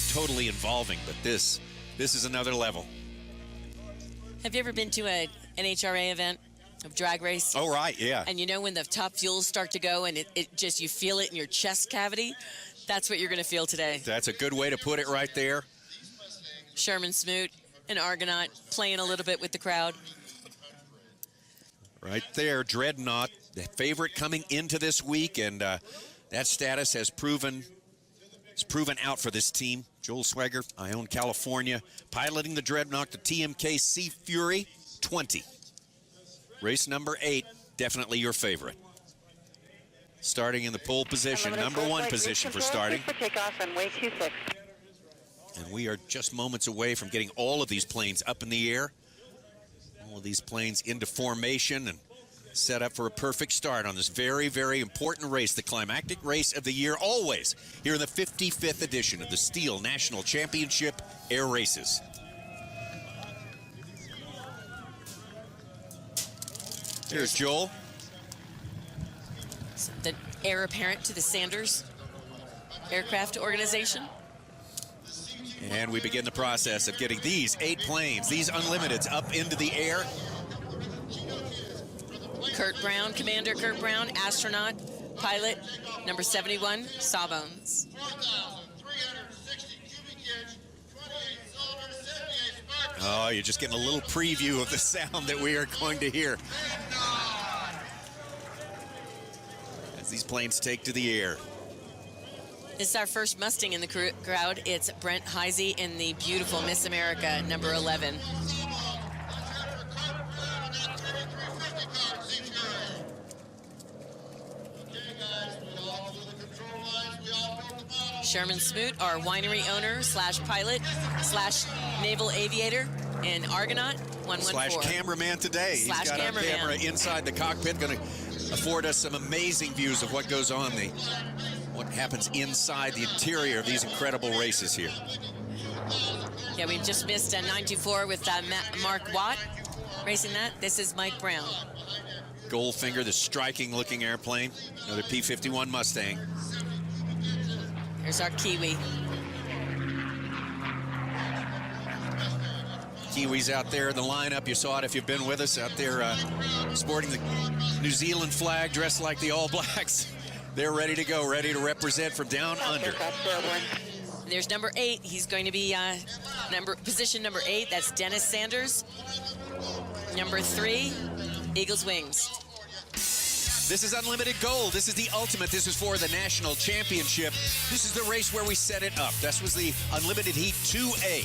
totally involving, but this is another level. Have you ever been to an NHRA event of drag race? Oh, right, yeah. And you know when the top fuels start to go and it just, you feel it in your chest cavity? That's what you're going to feel today. That's a good way to put it right there. Sherman, Smoot, and Argonaut playing a little bit with the crowd. Right there, Dreadnought, the favorite coming into this week, and that status has proven out for this team. Joel Swagger, Ione, California, piloting the Dreadnought, the TMK Sea Fury 20. Race number 8, definitely your favorite. Starting in the pole position, number 1 position for starting. For takeoff, runway 26. And we are just moments away from getting all of these planes up in the air. All of these planes into formation and set up for a perfect start on this very, very important race, the climactic race of the year, always here in the 55th edition of the Steel National Championship Air Races. Here's Joel. The heir apparent to the Sanders Aircraft Organization. And we begin the process of getting these 8 planes, these unlimiteds, up into the air. Curt Brown, Commander Curt Brown, astronaut, pilot, number 71, Sawbones. Oh, you're just getting a little preview of the sound that we are going to hear as these planes take to the air. This is our first Mustang in the crowd. It's Brent Hisey in the beautiful Miss America, number 11. Sherman Smoot, our winery owner / pilot / naval aviator in Argonaut 114. / cameraman today. He's got a camera inside the cockpit, going to afford us some amazing views of what goes on, what happens inside the interior of these incredible races here. Yeah, we just missed a 924 with Mark Watt racing that. This is Mike Brown. Goldfinger, the striking-looking airplane. Another P-51 Mustang. Here's our Kiwi. Kiwis out there in the lineup. You saw it if you've been with us out there sporting the New Zealand flag, dressed like the All Blacks. They're ready to go, ready to represent from down under. There's number 8. He's going to be position number 8. That's Dennis Sanders. Number 3, Eagles Wings. This is unlimited gold. This is the ultimate. This is for the national championship. This is the race where we set it up. This was the Unlimited Heat 2A.